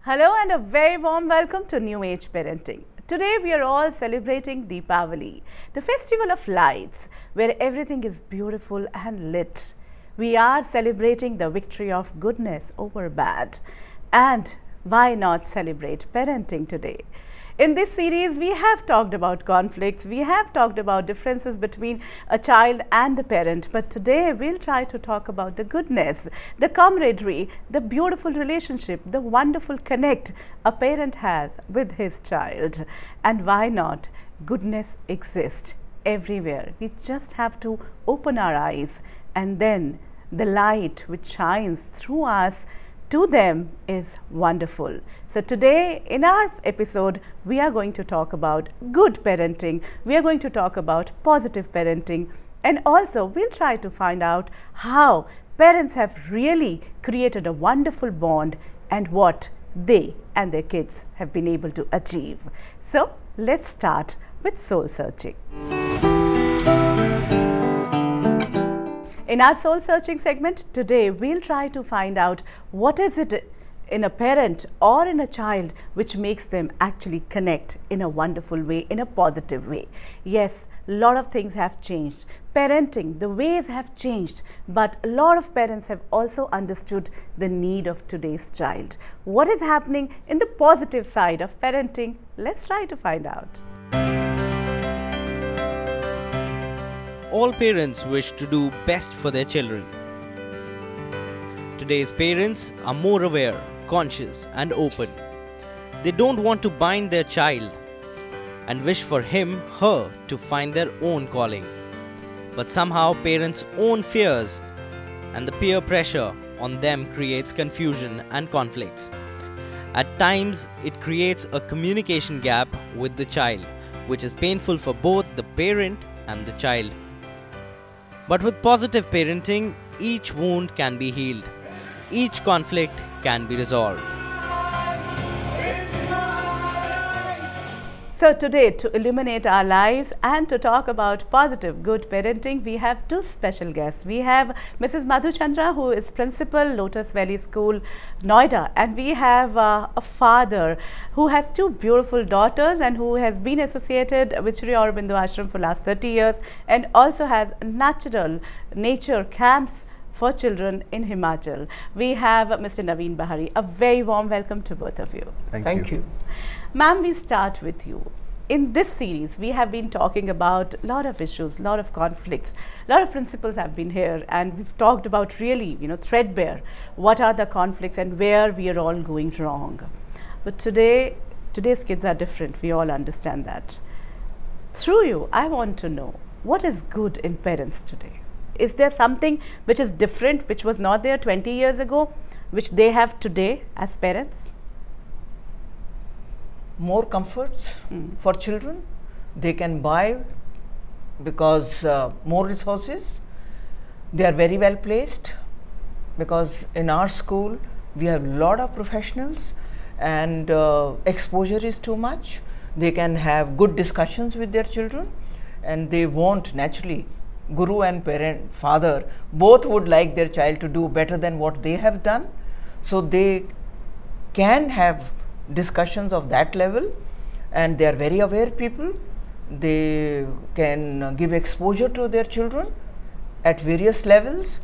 Hello and a very warm welcome to New Age Parenting. Today we are all celebrating Deepavali, the festival of lights where everything is beautiful and lit. We are celebrating the victory of goodness over bad. And why not celebrate parenting today? In this series, we have talked about conflicts, we have talked about differences between a child and the parent, but today we'll try to talk about the goodness, the camaraderie, the beautiful relationship, the wonderful connect a parent has with his child. And why not? Goodness exists everywhere. We just have to open our eyes, and then the light which shines through us to them is wonderful. So today in our episode, we are going to talk about good parenting. We are going to talk about positive parenting, and also we'll try to find out how parents have really created a wonderful bond and what they and their kids have been able to achieve. So let's start with soul searching. In our soul searching segment today, we'll try to find out what is it in a parent or in a child which makes them actually connect in a wonderful way, in a positive way. Yes, a lot of things have changed. Parenting, the ways have changed, but a lot of parents have also understood the need of today's child. What is happening in the positive side of parenting? Let's try to find out. All parents wish to do best for their children. Today's parents are more aware, conscious and open. They don't want to bind their child and wish for him, her to find their own calling. But somehow parents' own fears and the peer pressure on them creates confusion and conflicts. At times, it creates a communication gap with the child, which is painful for both the parent and the child. But with positive parenting, each wound can be healed. Each conflict can be resolved. So today, to illuminate our lives and to talk about positive, good parenting, we have two special guests. We have Mrs. Madhu Chandra, who is Principal, Lotus Valley School, Noida. And we have a father who has two beautiful daughters and who has been associated with Sri Aurobindo Ashram for last 30 years and also has natural nature camps for children in Himachal. We have Mr. Naveen Bahari. A very warm welcome to both of you. Thank you. Ma'am, we start with you. In this series, we have been talking about a lot of issues, a lot of conflicts, a lot of principals have been here, and we've talked about really, threadbare, what are the conflicts and where we are all going wrong. But today's kids are different, we all understand that. Through you, I want to know, what is good in parents today? Is there something which is different, which was not there 20 years ago, which they have today as parents? More comforts for children. They can buy because more resources. They are very well placed because in our school we have a lot of professionals and exposure is too much. They can have good discussions with their children and they want naturally, guru and parent, father, both would like their child to do better than what they have done. So they can have discussions of that level and they are very aware people. They can give exposure to their children at various levels.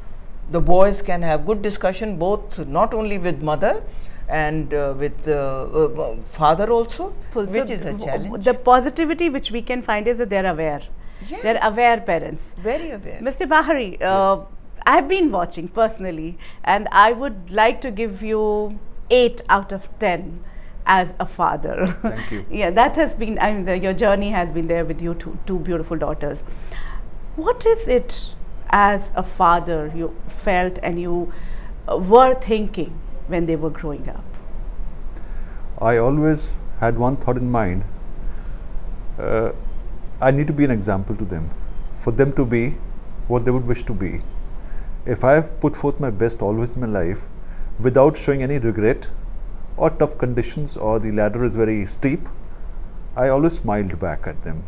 The boys can have good discussion both not only with mother and with father also, which is a challenge. The positivity which we can find is that they are aware. Yes. They are aware parents. Very aware. Mr. Bahari, I have been watching personally and I would like to give you 8 out of 10 as a father. Thank you. Yeah, that has been, your journey has been there with you two beautiful daughters. What is it as a father you felt and you were thinking when they were growing up? I always had one thought in mind. I need to be an example to them, for them to be what they would wish to be. If I have put forth my best always in my life without showing any regret or tough conditions or the ladder is very steep, I always smiled back at them.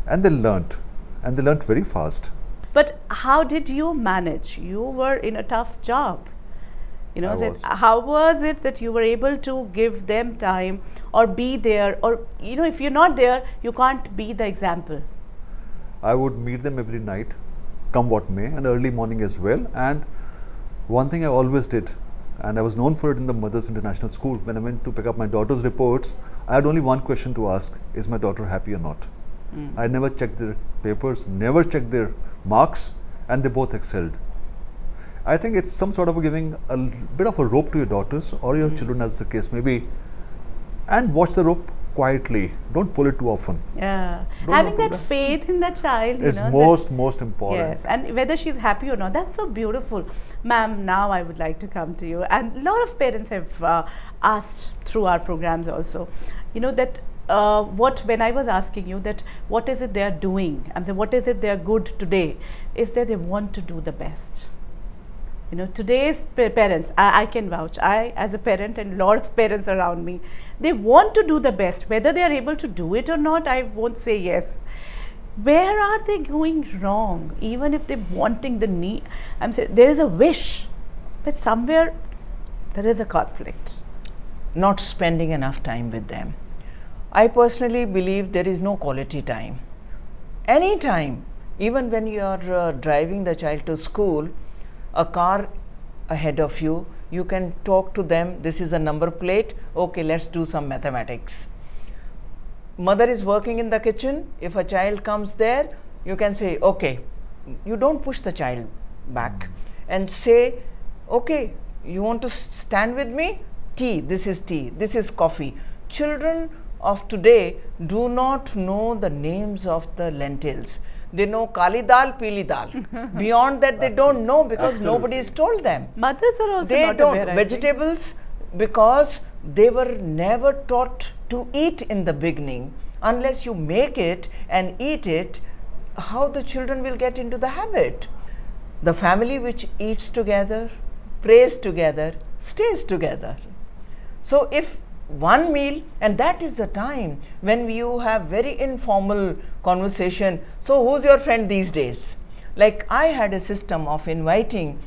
And they learnt very fast. But how did you manage? You were in a tough job. You know, I that was. how was it that you were able to give them time or be there, or you know, if you're not there, you can't be the example. I would meet them every night, come what may, and early morning as well. And one thing I always did, and I was known for it in the Mothers International School, when I went to pick up my daughter's reports, I had only one question to ask: is my daughter happy or not? I never checked their papers, never checked their marks, and they both excelled. I think it's some sort of giving a bit of a rope to your daughters or your children, as the case may be, and watch the rope quietly. Don't pull it too often. Yeah, Don't having know that that. faith in the child, It's you know, most important. yes, and whether she's happy or not, that's so beautiful. Ma'am, now I would like to come to you, and a lot of parents have asked through our programs also, you know, that when I was asking you that what is it they are doing, and what is it they are good today, is that they want to do the best. You know, today's parents, I can vouch, I as a parent and a lot of parents around me, they want to do the best. Whether they are able to do it or not, I won't say yes. Where are they going wrong? Even if they're wanting the need, I'm saying there is a wish, but somewhere there is a conflict. Not spending enough time with them. I personally believe there is no quality time. Any time, even when you are driving the child to school, a car ahead of you, you can talk to them. This is a number plate. Okay, let's do some mathematics. Mother is working in the kitchen. If a child comes there, you can say, okay, you don't push the child back and say, okay, you want to stand with me? Tea, this is coffee. Children of today do not know the names of the lentils. They know kali dal, pili dal. Beyond that, they don't know because nobody has told them. Mothers are also They not don't. aware, I think. Vegetables, because they were never taught to eat in the beginning. Unless you make it and eat it, how the children will get into the habit? The family which eats together, prays together, stays together. So if one meal, and that is the time when you have very informal conversation. So who's your friend these days? Like I had a system of inviting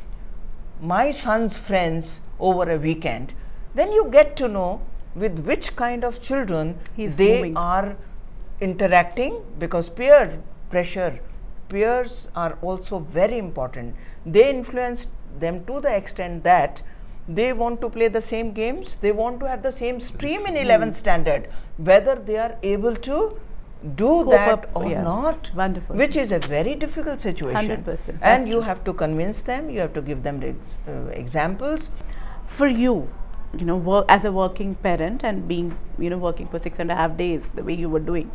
my son's friends over a weekend. Then you get to know with which kind of children He's they moving. are interacting, because peer pressure, peers are also very important. They influence them to the extent that they want to play the same games, they want to have the same stream in 11th standard, whether they are able to do Cope that up, or yeah. not, Wonderful. which is a very difficult situation. 100%, And that's you true. have to convince them, you have to give them examples. For you, you know, as a working parent and being, you know, working for 6.5 days the way you were doing,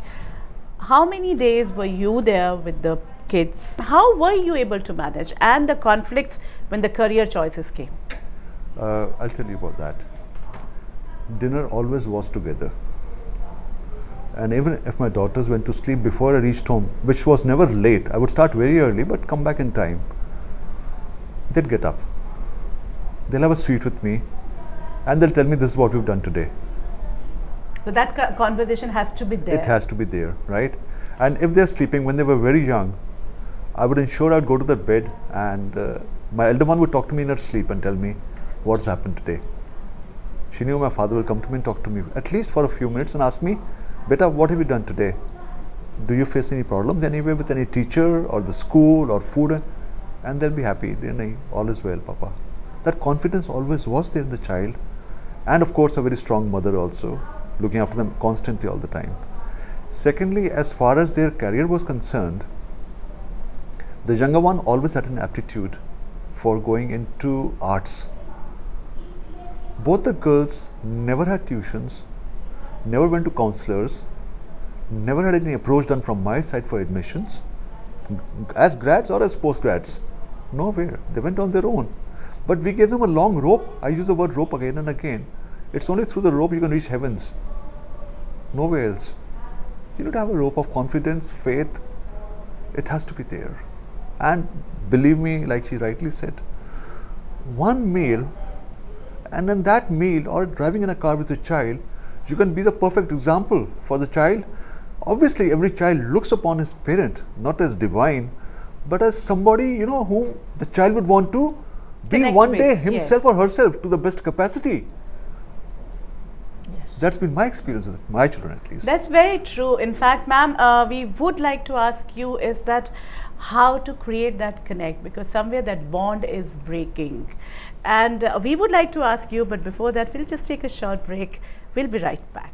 how many days were you there with the kids? How were you able to manage, and the conflicts when the career choices came? I'll tell you about that. Dinner always was together. And even if my daughters went to sleep before I reached home, which was never late, I would start very early but come back in time. They'd get up. They'll have a sweet with me and they'll tell me this is what we've done today. So that conversation has to be there. It has to be there, right? And if they're sleeping when they were very young, I would ensure I'd go to their bed and my elder one would talk to me in her sleep and tell me what's happened today. She knew my father will come to me and talk to me at least for a few minutes and ask me, Beta, what have you done today? Do you face any problems anywhere with any teacher or the school or food? And they'll be happy. Then all is well, Papa. That confidence always was there in the child. And of course, a very strong mother also, looking after them constantly all the time. Secondly, as far as their career was concerned, the younger one always had an aptitude for going into arts. Both the girls never had tuitions, never went to counselors, never had any approach done from my side for admissions, as grads or as postgrads. Nowhere. They went on their own. But we gave them a long rope. I use the word rope again and again. It's only through the rope you can reach heavens. Nowhere else. You need to have a rope of confidence, faith. It has to be there. And believe me, like she rightly said, one meal, and in that meal or driving in a car with a child, you can be the perfect example for the child. Obviously, every child looks upon his parent, not as divine, but as somebody, whom the child would want to be connect one with. day himself Yes. or herself to the best capacity. Yes. That's been my experience with my children, at least. That's very true. In fact, ma'am, we would like to ask you is that how to create that connect, because somewhere that bond is breaking. And we would like to ask you, but before that, we'll just take a short break. We'll be right back.